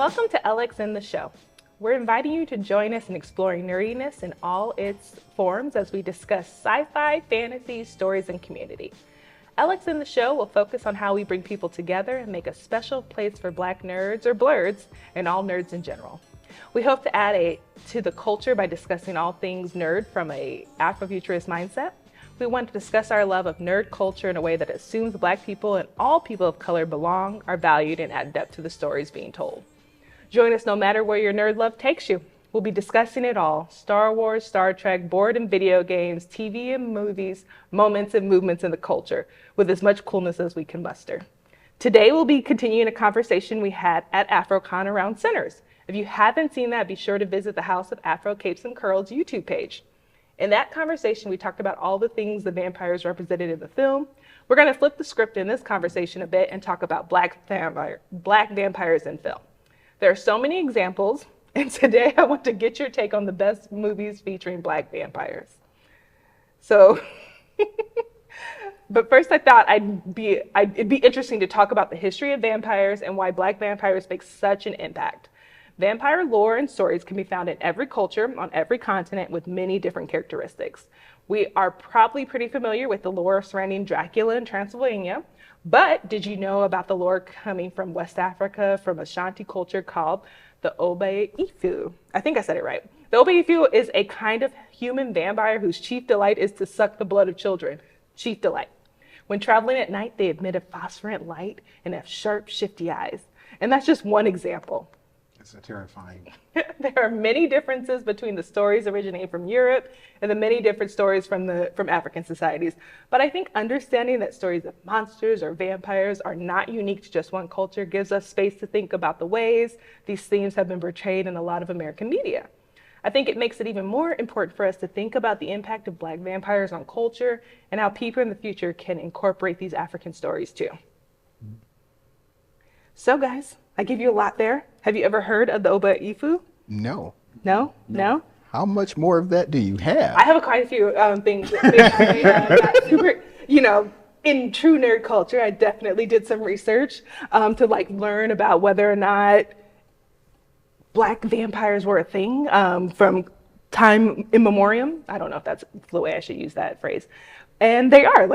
Welcome to Alex and the Show. We're inviting you to join us in exploring nerdiness in all its forms as we discuss sci-fi, fantasy, stories, and community. Alex and the Show will focus on how we bring people together and make a special place for Black nerds or blurs and all nerds in general. We hope to add to the culture by discussing all things nerd from a Afrofuturist mindset. We want to discuss our love of nerd culture in a way that assumes Black people and all people of color belong, are valued, and add depth to the stories being told. Join us no matter where your nerd love takes you. We'll be discussing it all: Star Wars, Star Trek, board and video games, TV and movies, moments and movements in the culture, with as much coolness as we can muster. Today, we'll be continuing a conversation we had at AfroCon around sinners. If you haven't seen that, be sure to visit the House of Afro Capes and Curls YouTube page. In that conversation, we talked about all the things the vampires represented in the film. We're going to flip the script in this conversation a bit and talk about Black vampires in film. There are so many examples, and today I want to get your take on the best movies featuring Black vampires. So, but first I thought it'd be interesting to talk about the history of vampires and why Black vampires make such an impact. Vampire lore and stories can be found in every culture, on every continent, with many different characteristics. We are probably pretty familiar with the lore surrounding Dracula in Transylvania, but did you know about the lore coming from West Africa, from Ashanti culture called the Oba-Ifu? I think I said it right. The Oba-Ifu is a kind of human vampire whose chief delight is to suck the blood of children. Chief delight. When traveling at night, they emit a phosphorescent light and have sharp, shifty eyes. And that's just one example. It's terrifying. There are many differences between the stories originating from Europe and the many different stories from African societies. But I think understanding that stories of monsters or vampires are not unique to just one culture gives us space to think about the ways these themes have been portrayed in a lot of American media. I think it makes it even more important for us to think about the impact of Black vampires on culture and how people in the future can incorporate these African stories too. So guys, I gave you a lot there. Have you ever heard of the Oba-Ifu? No. No? No? How much more of that do you have? I have quite a few things that got super, in true nerd culture, I definitely did some research to learn about whether or not Black vampires were a thing from time immemorial. I don't know if that's the way I should use that phrase. And they are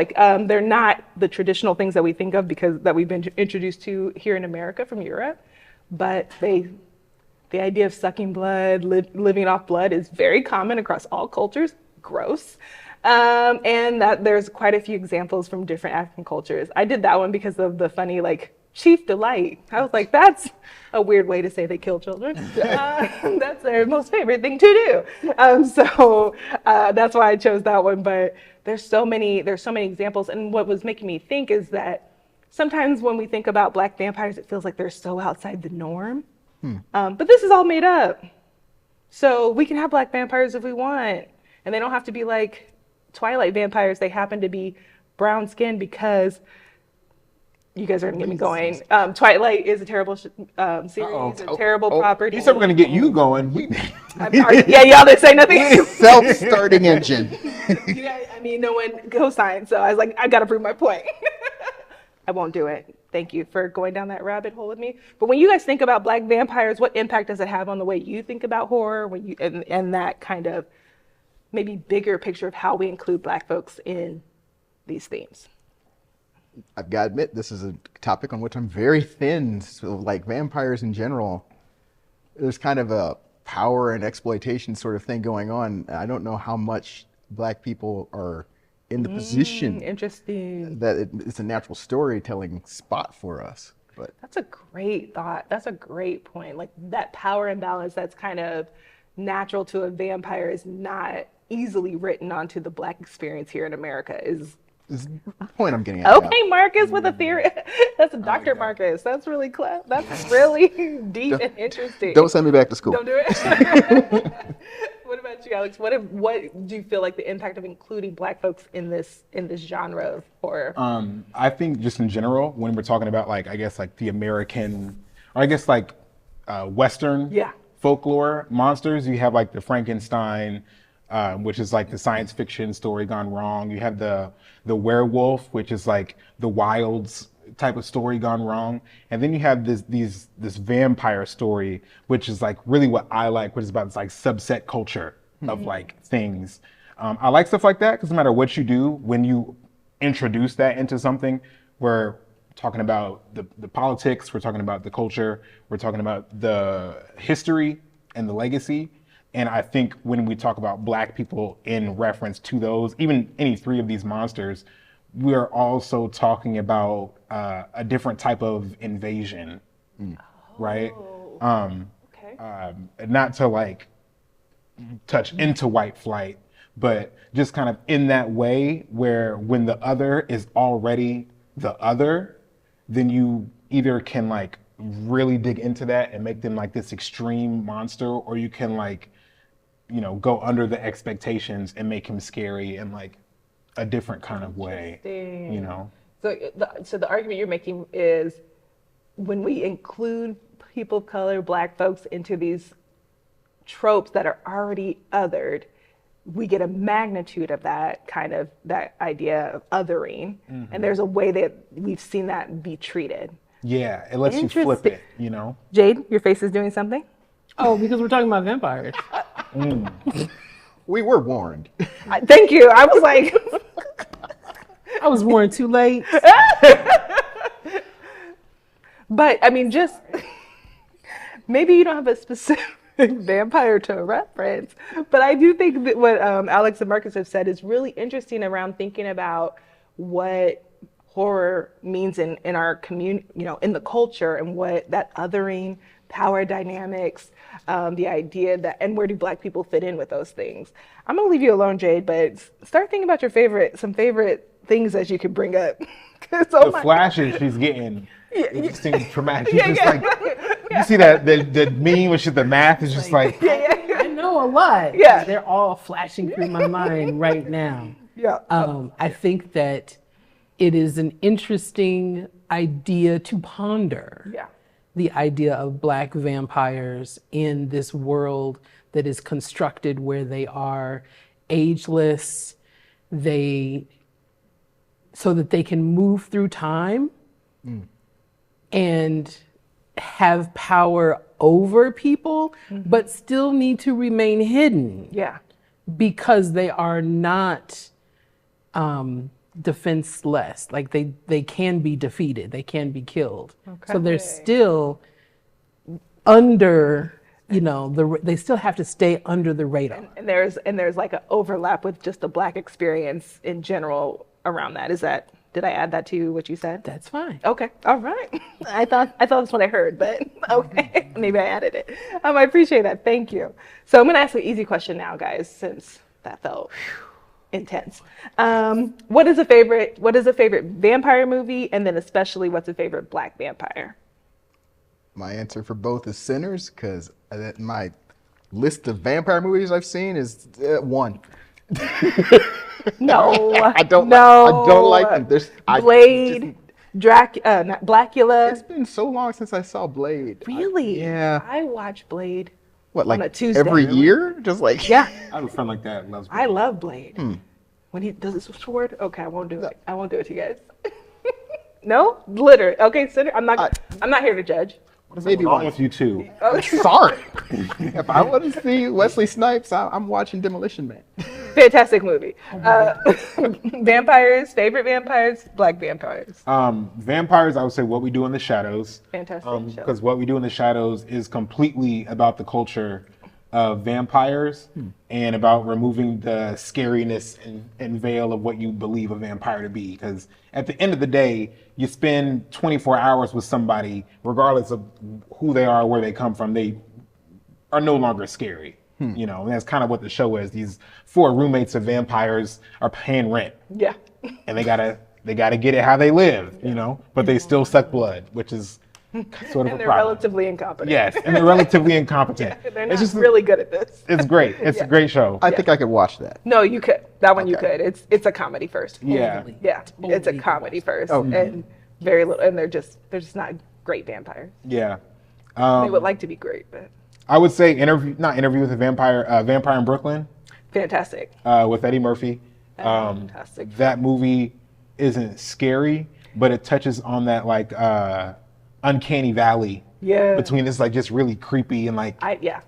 they're not the traditional things that we think of that we've been introduced to here in America from Europe, but the idea of sucking blood, living off blood is very common across all cultures. Gross. And that there's quite a few examples from different African cultures. I did that one because of the funny chief delight. I was like, that's a weird way to say they kill children. That's their most favorite thing to do. So that's why I chose that one. But there's so many examples. And what was making me think is that sometimes when we think about Black vampires, it feels like they're so outside the norm. But this is all made up. So we can have Black vampires if we want. And they don't have to be like Twilight vampires. They happen to be brown skinned because you guys are going to get me going. Twilight is a terrible series, a terrible property. You said we're going to get you going. Yeah, y'all didn't say nothing. Self-starting engine. No one co-signed, so I was like, I got to prove my point. I won't do it. Thank you for going down that rabbit hole with me. But when you guys think about Black vampires, what impact does it have on the way you think about horror and that kind of maybe bigger picture of how we include Black folks in these themes? I've got to admit, this is a topic on which I'm very thin. So vampires in general, there's kind of a power and exploitation sort of thing going on. I don't know how much Black people are in the position interesting that it's a natural storytelling spot for us. But that's a great thought. That's a great point. That power imbalance that's kind of natural to a vampire is not easily written onto the Black experience here in America is the point I'm getting at. Okay, Marcus with a theory. That's Dr. Marcus. That's really that's really deep and interesting. Don't send me back to school. Don't do it. What about you, Alex? What do you feel like the impact of including Black folks in this genre of horror? I think just in general, when we're talking about the American, or Western folklore monsters, you have the Frankenstein, which is the science fiction story gone wrong. You have the werewolf, which is the wilds type of story gone wrong, and then you have this vampire story, which is like really what I like, which is about this like subset culture of like things. I like stuff like that because no matter what you do, when you introduce that into something, we're talking about the politics, we're talking about the culture, we're talking about the history and the legacy. And I think when we talk about Black people in reference to those, even any three of these monsters, we're also talking about a different type of invasion, right? Okay. Not to like touch into white flight, but just kind of in that way where when the other is already the other, then you either can like really dig into that and make them like this extreme monster, or you can like, you know, go under the expectations and make him scary in like a different kind of way, you know? So the argument you're making is when we include people of color, Black folks into these tropes that are already othered, we get a magnitude of that kind of, that idea of othering. And there's a way that we've seen that be treated. Yeah, it lets you flip it, you know? Jade, your face is doing something? Oh, because we're talking about vampires. We were warned. Thank you. I was like, I was born too late. but I mean, just maybe you don't have a specific vampire to reference, but I do think that what Alex and Marcus have said is really interesting around thinking about what horror means in our community, you know, in the culture, and what that othering, power dynamics, the idea that, and where do Black people fit in with those things. I'm gonna leave you alone, Jade, but start thinking about your some favorite things that you could bring up. The flashes she's getting, it just seems traumatic. She's just like, you see that the meme with the math is just like. I know a lot. Yeah. They're all flashing through my mind right now. Yeah. I think that it is an interesting idea to ponder. Yeah. The idea of Black vampires in this world that is constructed where they are ageless, so that they can move through time and have power over people, but still need to remain hidden. Yeah. Because they are not defenseless. Like they can be defeated, they can be killed. Okay. So they're still under, you know, they still have to stay under the radar. And there's like an overlap with just the Black experience in general around that. Did I add that to what you said? That's fine. Okay. All right. I thought that's what I heard, but okay. Maybe I added it. I appreciate that. Thank you. So I'm gonna ask an easy question now, guys, since that felt intense. What is a favorite vampire movie, and then especially what's a favorite Black vampire? My answer for both is Sinners, because my list of vampire movies I've seen is one. No, I don't like them. There's Blade, not Blackula. It's been so long since I saw Blade. Really? Yeah. I watch Blade. What, like on a Tuesday, every year? Just like yeah. I have a friend like that. Loves I love Blade. When he does his sword, okay, I won't do it. I won't do it to you guys. No, literally. Okay, Sinner. I'm not here to judge. What is maybe wrong with you too? Oh, sorry. If I want to see Wesley Snipes, I'm watching Demolition Man. Fantastic movie. Vampires, favorite vampires, Black vampires. Vampires, I would say What We Do in the Shadows. Fantastic show. Because What We Do in the Shadows is completely about the culture of vampires and about removing the scariness and veil of what you believe a vampire to be. Because at the end of the day, you spend 24 hours with somebody, regardless of who they are, where they come from, they are no longer scary. You know, and that's kind of what the show is. These 4 roommates of vampires are paying rent. Yeah. And they gotta get it how they live, you know, but they still suck blood, which is sort of and a they're problem. relatively incompetent. Yes, and they're relatively incompetent. Yeah, they're not really good at this. It's great. It's a great show. I think I could watch that. No, you could. That one you could. It's a comedy first. Yeah. Yeah. It's a comedy first. And very little, and they're just not great vampires. Yeah. They would like to be great, but I would say Interview with a Vampire, Vampire in Brooklyn. Fantastic. With Eddie Murphy. Fantastic. That movie isn't scary, but it touches on that like uncanny valley between this like just really creepy and like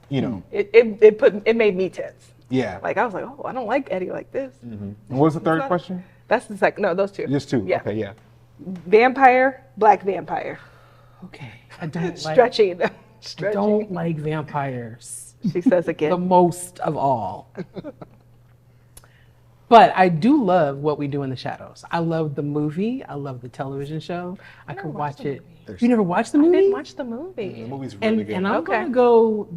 you know. It made me tense. Yeah. Like I was like, oh, I don't like Eddie like this. And what was the third question? That's the second. No, those two. Just two. Yeah. Okay, yeah. Vampire, black vampire. Okay. I don't Stretching. I don't like vampires. She says again. The most of all. But I do love What We Do in the Shadows. I love the movie. I love the television show. I could watch it. You never watched the movie? I didn't watch the movie. The movie's really good. And I'm going to go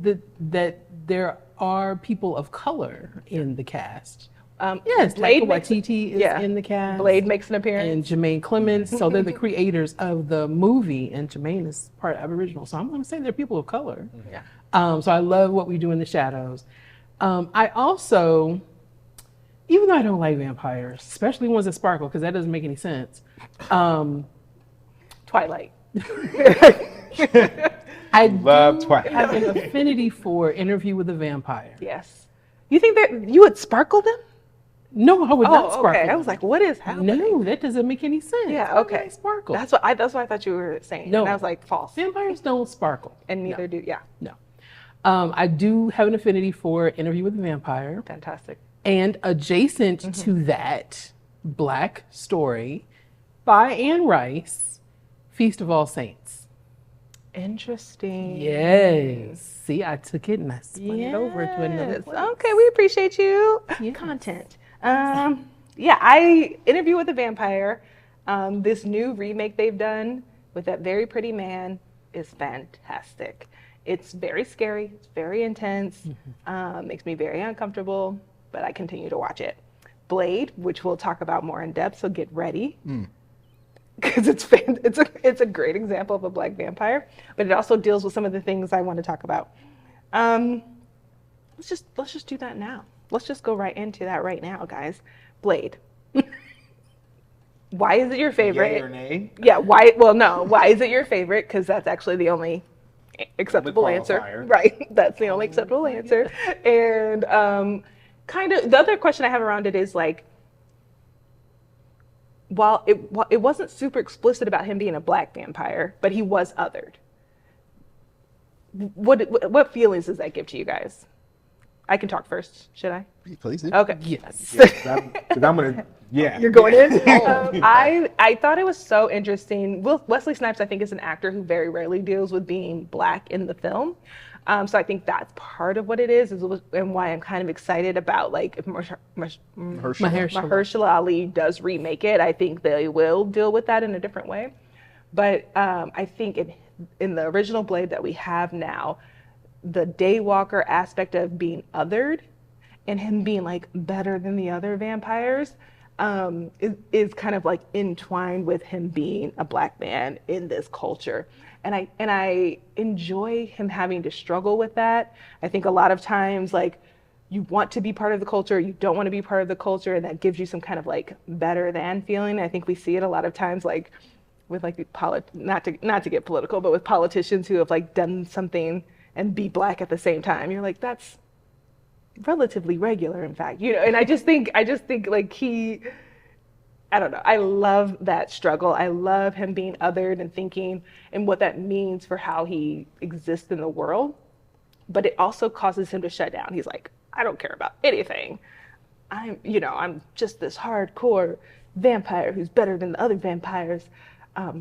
that there are people of color in the cast. Yes, Blade Taika Waititi is in the cast. Blade makes an appearance. And Jermaine Clemens. So they're the creators of the movie, and Jermaine is part Aboriginal. So I'm going to say they're people of color. Yeah. So I love What We Do in the Shadows. I also, even though I don't like vampires, especially ones that sparkle, because that doesn't make any sense. Twilight. I love do Twilight. have an affinity for Interview with a Vampire. Yes. You think that you would sparkle them? No, I would not sparkle. Okay. I was like, what is happening? No, that doesn't make any sense. Yeah, Why okay. would I sparkle. That's what I thought you were saying. No. And I was like, false. Vampires don't sparkle. And neither do, No. I do have an affinity for Interview with a Vampire. Fantastic. And adjacent to that, Black story by Anne Rice, Feast of All Saints. Interesting. Yes. See, I took it and I spun it over to another place. Okay, we appreciate you. Yes. Content. I Interview with a Vampire. This new remake they've done with that very pretty man is fantastic. It's very scary. It's very intense. Makes me very uncomfortable, but I continue to watch it. Blade, which we'll talk about more in depth, so get ready. Because it's a great example of a black vampire, but it also deals with some of the things I want to talk about. Let's just do that now. Let's just go right into that right now, guys. Blade. Why is it your favorite? Yay or nay? Yeah. Why? Well, no. Why is it your favorite? Because that's actually the only acceptable answer. qualifier. Right. That's the only acceptable answer. And kind of the other question I have around it is like, while it wasn't super explicit about him being a black vampire, but he was othered. What feelings does that give to you guys? I can talk first. Should I? Please do. Okay. Yes. Because I'm gonna, You're going in? I thought it was so interesting. Wesley Snipes, I think, is an actor who very rarely deals with being black in the film. So I think that's part of what it is and why I'm kind of excited about, like, if Mahershala Ali does remake it, I think they will deal with that in a different way. But I think in the original Blade that we have now, the Daywalker aspect of being othered and him being like better than the other vampires is kind of like entwined with him being a black man in this culture. And I enjoy him having to struggle with that. I think a lot of times, like, you want to be part of the culture, you don't want to be part of the culture, and that gives you some kind of like better than feeling. I think we see it a lot of times, like with like not to get political, but with politicians who have like done something and be black at the same time. You're like, that's relatively regular, in fact, And I just think like I don't know. I love that struggle. I love him being othered and thinking and what that means for how he exists in the world. But it also causes him to shut down. He's like, I don't care about anything. I'm just this hardcore vampire who's better than the other vampires.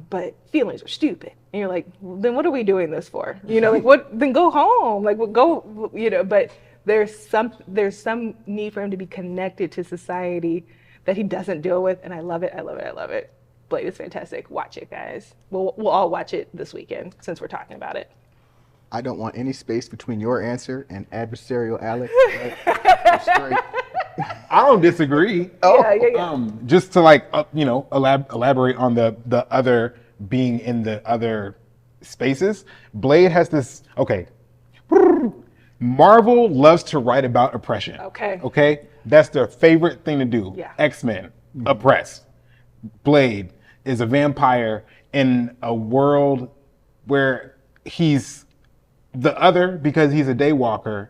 But feelings are stupid. And you're like, well, then what are we doing this for? Like what? Then go home. Like, go. But there's some need for him to be connected to society that he doesn't deal with, and I love it. I love it. I love it. Blade is fantastic. Watch it, guys. We'll all watch it this weekend since we're talking about it. I don't want any space between your answer and adversarial Alex. I don't disagree. Yeah. Just to like, elaborate on the other being in the other spaces. Blade has this. Okay. Marvel loves to write about oppression. Okay. That's their favorite thing to do. Yeah. X-Men, oppress. Blade is a vampire in a world where he's the other because he's a daywalker,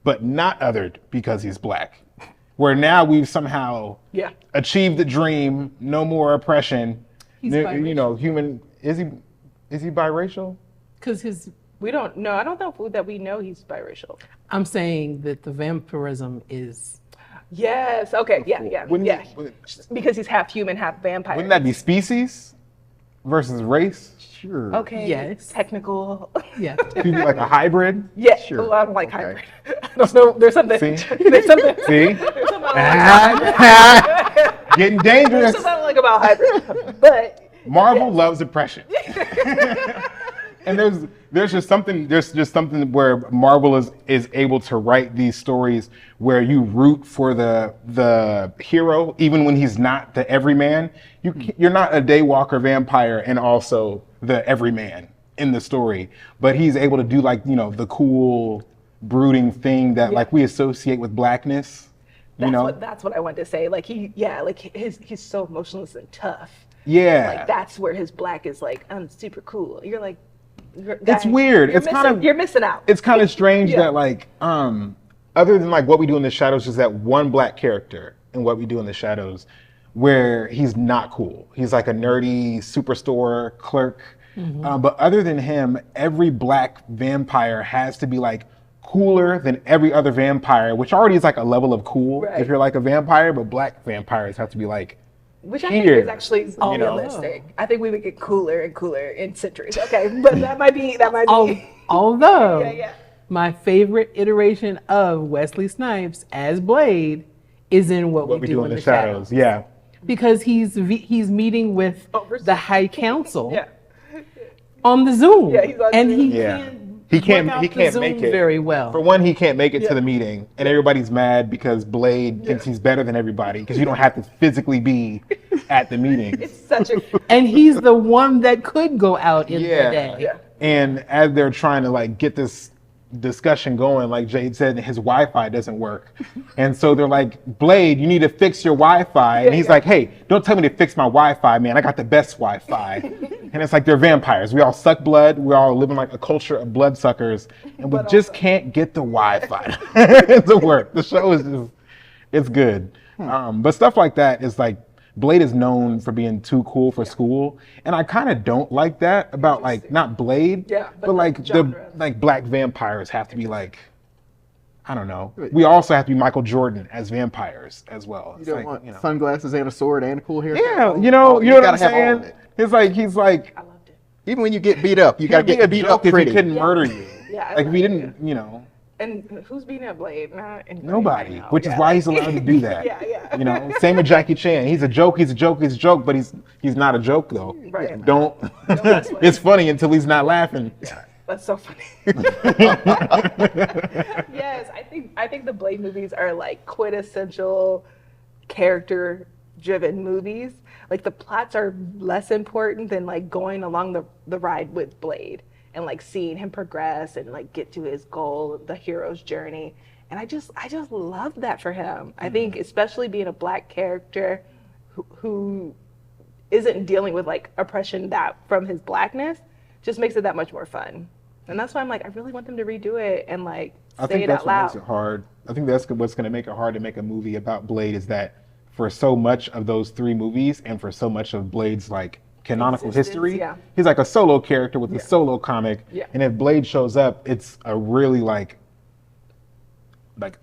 but not othered because he's black. Where now we've somehow achieved the dream, no more oppression, He's you know, human. Is he biracial? Because We don't know. I don't know that we know he's biracial. I'm saying that the vampirism is. Yes. Okay. Yeah. Because he's half human, half vampire. Wouldn't that be species versus race? Sure. Okay. Yes. Technical. Yeah. Could be like a hybrid. Yeah. Sure. Oh, I don't like Okay. hybrid. I don't know. There's something. See? There's something. See? There's something I don't like about hybrid. Getting There's dangerous. something I don't like about hybrid. But Marvel loves oppression. And there's just something where Marvel is able to write these stories where you root for the hero even when he's not the everyman. You're not a daywalker vampire and also the everyman in the story, but he's able to do like, you know, the cool brooding thing that like we associate with blackness. that's what I wanted to say. Like he's so emotionless and tough. Yeah. Like that's where his black is like, I'm super cool. You're like, it's weird. You're missing out. It's kind of strange that like, other than like What We Do in the Shadows, is that one black character in What We Do in the Shadows where he's not cool. He's like a nerdy superstore clerk. But other than him, every black vampire has to be like cooler than every other vampire, which already is like a level of cool if you're like a vampire, but black vampires have to be like, which I think is actually realistic. I think we would get cooler and cooler in centuries. Okay, but that might be. Although my favorite iteration of Wesley Snipes as Blade is in What We Do in the Shadows. Yeah, because he's meeting with the High Council Yeah. on the Zoom, he's on and Zoom. he can't work out the make Zoom it very well. For one, he can't make it to the meeting, and everybody's mad because Blade thinks he's better than everybody because you don't have to physically be at the meeting. It's such a. And he's the one that could go out in the day. Yeah. And as they're trying to like get this discussion going, like Jade said, his Wi-Fi doesn't work. And so they're like, Blade, you need to fix your Wi-Fi. And he's like, hey, don't tell me to fix my Wi-Fi, man. I got the best Wi-Fi. And it's like, they're vampires. We all suck blood. We all live in like a culture of bloodsuckers. And we just can't get the Wi-Fi to work. The show is just, it's good. But stuff like that is like, Blade is known for being too cool for school, and I kind of don't like that about like not Blade, but like the black vampires have to be like, I don't know. We also have to be Michael Jordan as vampires as well. You don't want sunglasses and a sword and a cool haircut. Yeah, you know what I'm saying? He's like, I loved it. even when you get beat up, you gotta get beat up if pretty. he couldn't murder you. Yeah, like if he didn't, you know. And who's beating up Blade? Not anybody Nobody, right now. which is why he's allowed to do that. Yeah. You know, same with Jackie Chan. He's a joke, but he's not a joke though. Right. Don't. It's funny until he's not laughing. Yeah, that's so funny. Yes, I think the Blade movies are like quintessential character-driven movies. Like the plots are less important than like going along the ride with Blade. And like seeing him progress and like get to his goal, the hero's journey. And I just love that for him. I think especially being a black character who isn't dealing with like oppression that from his blackness just makes it that much more fun. And that's why I'm like, I really want them to redo it and like say it out loud. Makes it hard. I think that's what's going to make it hard to make a movie about Blade is that for so much of those three movies and for so much of Blade's like canonical history, he's like a solo character with a solo comic, and if Blade shows up, it's a really like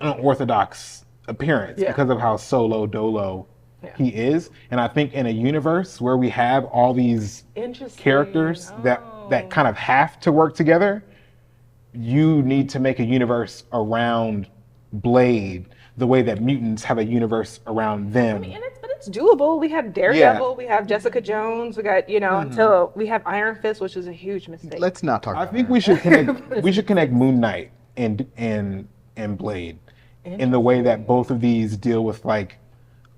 unorthodox appearance because of how solo dolo he is. And I think in a universe where we have all these characters that kind of have to work together, you need to make a universe around Blade the way that mutants have a universe around them. I mean, but it's doable. We have Daredevil, we have Jessica Jones, we got, until we have Iron Fist, which is a huge mistake. Let's not talk about I think we should connect Moon Knight and Blade in the way that both of these deal with like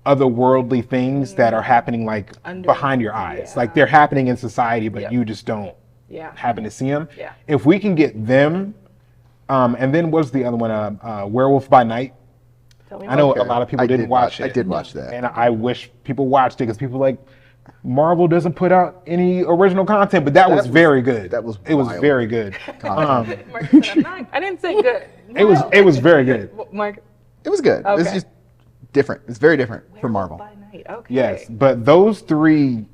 otherworldly things that are happening like behind your eyes. Like they're happening in society, but you just don't happen to see them. Yeah. If we can get them, and then what's the other one? Werewolf by Night. I know a lot of people didn't watch it. I did watch that. And I wish people watched it because people like, Marvel doesn't put out any original content, but that was very good. It was very good. Mark said, I didn't say good. It was very good. Mark. It was good. Okay. It's just different. It's very different from Marvel. By Night. Okay. Yes, but those three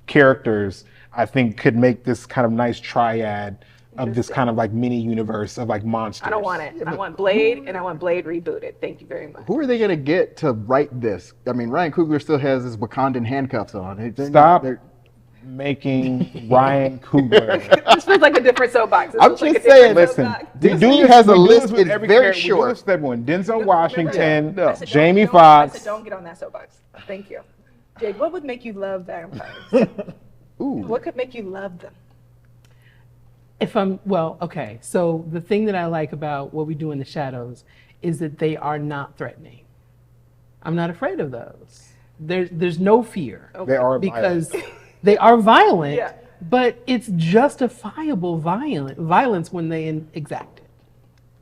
characters, I think could make this kind of nice triad of this kind of like mini universe of like monsters. I don't want it. I want Blade, and I want Blade rebooted. Thank you very much. Who are they going to get to write this? I mean, Ryan Coogler still has his Wakandan handcuffs on. Stop making Ryan Coogler. This feels like a different soapbox. I'm just saying, listen, dude has a list. It's very short. With everyone. Denzel Washington, said, Jamie I Foxx. said, don't get on that soapbox. Thank you. Jake, what would make you love vampires? Ooh. What could make you love them? Okay. So the thing that I like about What We Do in the Shadows is that they are not threatening. I'm not afraid of those. There's no fear. They are because they are violent, Yeah. but it's justifiable violence when they exact it.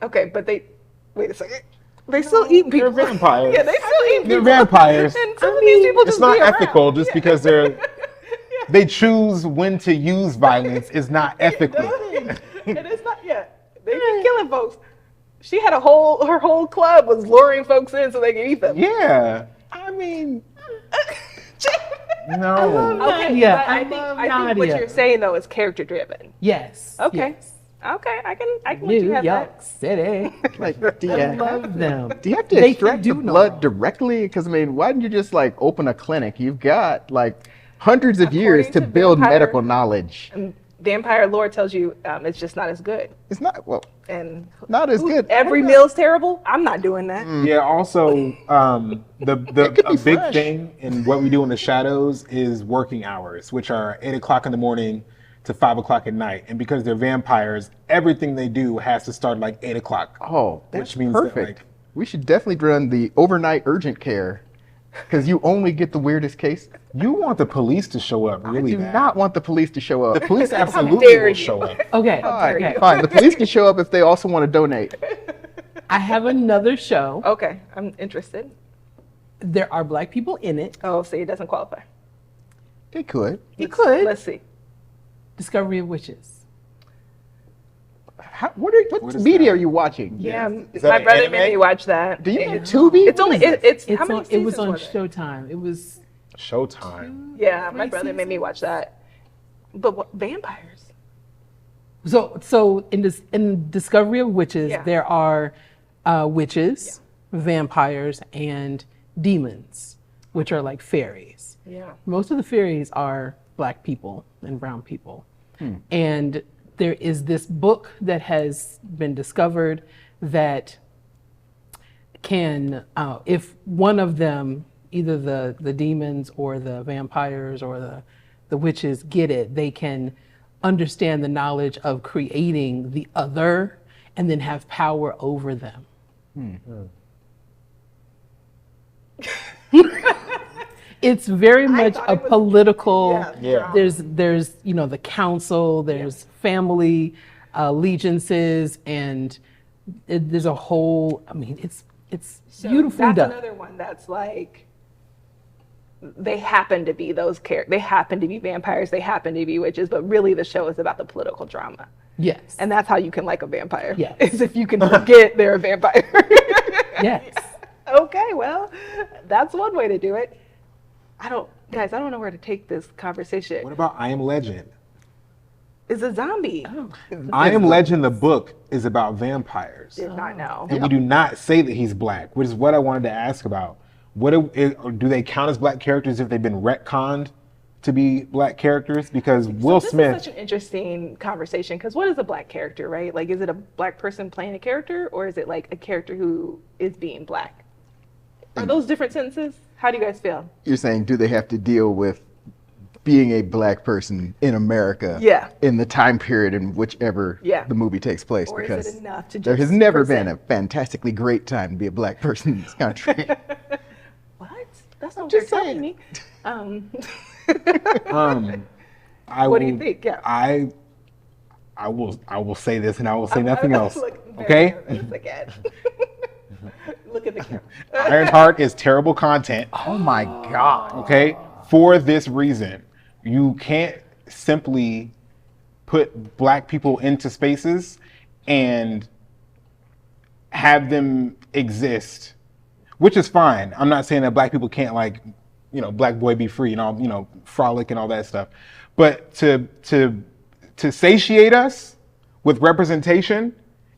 Okay, but wait a second. They still eat people. They're vampires. Yeah, they still eat people. They're vampires. And some of these people just It's not be around. ethical just because they choose when to use violence is not ethical. And it's not, they be killing folks. She had her whole club was luring folks in so they could eat them. Yeah. I mean, no. Okay, Nadia. but I think what Nadia. you're saying though is character driven. Yes. Okay. Yes. Okay, I can let you New have York that. City. Like, do you I love them. Do you have to They extract the can do no blood wrong. directly? Because I mean, why didn't you just like open a clinic? You've got like hundreds of years to According to build vampire- medical knowledge. And vampire lore tells you it's just not as good. It's not And not as good. every meal's terrible. I'm not doing that. Yeah, also, could a be big fresh. thing in What We Do in the Shadows is working hours, which are 8 o'clock in the morning to 5 o'clock at night. And because they're vampires, everything they do has to start like 8 o'clock. Oh, that's Which means that, perfect. like- We should definitely run the overnight urgent care because you only get the weirdest case. You want the police to show up really I do bad. not want the police to show up. The police absolutely dare will you. show up. Okay. Fine, Okay. fine. The police can show up if they also want to donate. I have another show. Okay, I'm interested. There are Black people in it. Oh, see, it doesn't qualify. They could. You could. Let's see. Discovery of Witches. What is media that? are you watching? Yeah, Is that my an brother anime? made me watch that. Do you have And Tubi? It's only it's It's how many on, it seasons was on was it? Showtime. It was Showtime. Yeah, my Three brother made me watch that. But what, vampires? so in Discovery of Witches, Yeah. there are witches, vampires, and demons, which are like fairies. Yeah. Most of the fairies are Black people and brown people. And there is this book that has been discovered that can, if one of them, either the demons or the vampires or the witches get it, they can understand the knowledge of creating the other and then have power over them. It's very much thought a it was- political. Yeah. There's the council. There's family allegiances, and there's a whole. I mean, it's So beautifully that's done. another one that's like they happen to be those characters. They happen to be vampires. They happen to be witches. But really, the show is about the political drama, Yes. and that's how you can like a vampire. Yes. Is if you can forget they're a vampire. Yes. Okay, well, that's one way to do it. I don't know where to take this conversation. What about I Am Legend? It's a zombie. I Am Legend, the book, is about vampires. Did not know. And we do not say that he's Black, which is what I wanted to ask about. Do they count as Black characters if they've been retconned to be Black characters? Because Will This Smith, is such an interesting conversation because what is a Black character, right? Like, is it a Black person playing a character, or is it like a character who is being Black? Are those different sentences? How do you guys feel? You're saying, do they have to deal with being a Black person in America Yeah. in the time period in whichever Yeah. the movie takes place? Or Because is it enough to there has just never present? been a fantastically great time to be a Black person in this country. What? That's not what just you're telling saying. me. What do you think? Yeah. I will say this and I will say nothing else. Look very Okay? nervous again. Look at the camera. Ironheart is terrible content. Oh my God. Okay? For this reason, you can't simply put Black people into spaces and have them exist, which is fine. I'm not saying that Black people can't Black boy be free and all, frolic and all that stuff. But to satiate us with representation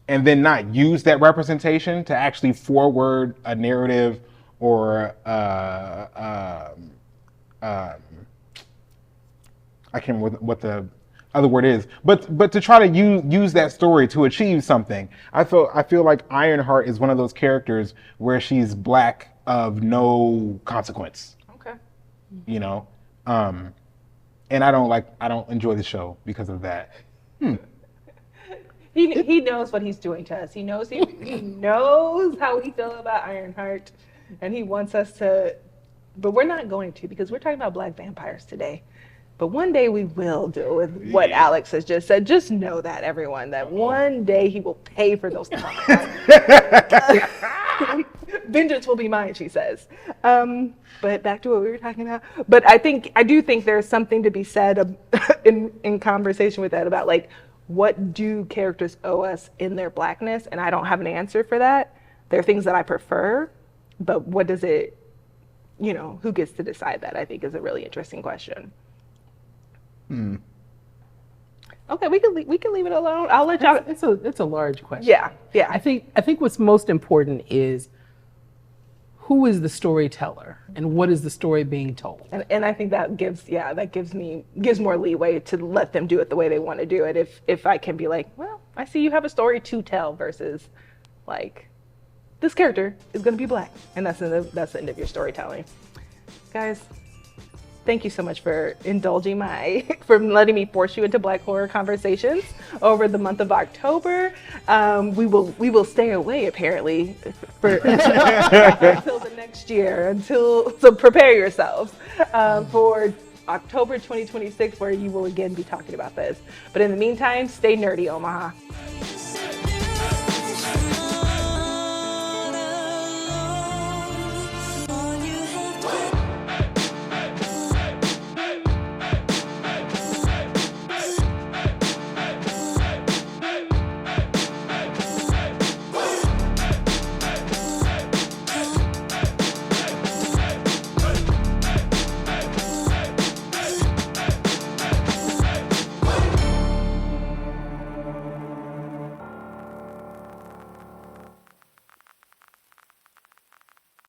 and then not use that representation to actually forward a narrative or I can't remember what the other word is, but to try to use that story to achieve something. I feel like Ironheart is one of those characters where she's black of no consequence. Okay. And I don't enjoy the show because of that. He knows what he's doing to us. He knows he knows how we feel about Ironheart, and he wants us to, but we're not going to, because we're talking about black vampires today. But one day we will deal with what Alex has just said. Just know that, everyone, that one day he will pay for those comments. Vengeance will be mine, she says. But back to what we were talking about. But I do think there's something to be said in conversation with that about, like, what do characters owe us in their blackness? And I don't have an answer for that. There are things that I prefer, but what does it, who gets to decide that, I think, is a really interesting question. Okay, we can leave it alone. I'll let y'all. It's a large question. Yeah. I think what's most important is who is the storyteller and what is the story being told. And I think that gives more leeway to let them do it the way they want to do it. If I can be like, well, I see you have a story to tell versus like, this character is going to be black, and that's the end of your storytelling, guys. Thank you so much for indulging for letting me force you into Black horror conversations over the month of October. We will stay away apparently for until the next year. So prepare yourselves for October 2026, where you will again be talking about this. But in the meantime, stay nerdy, Omaha.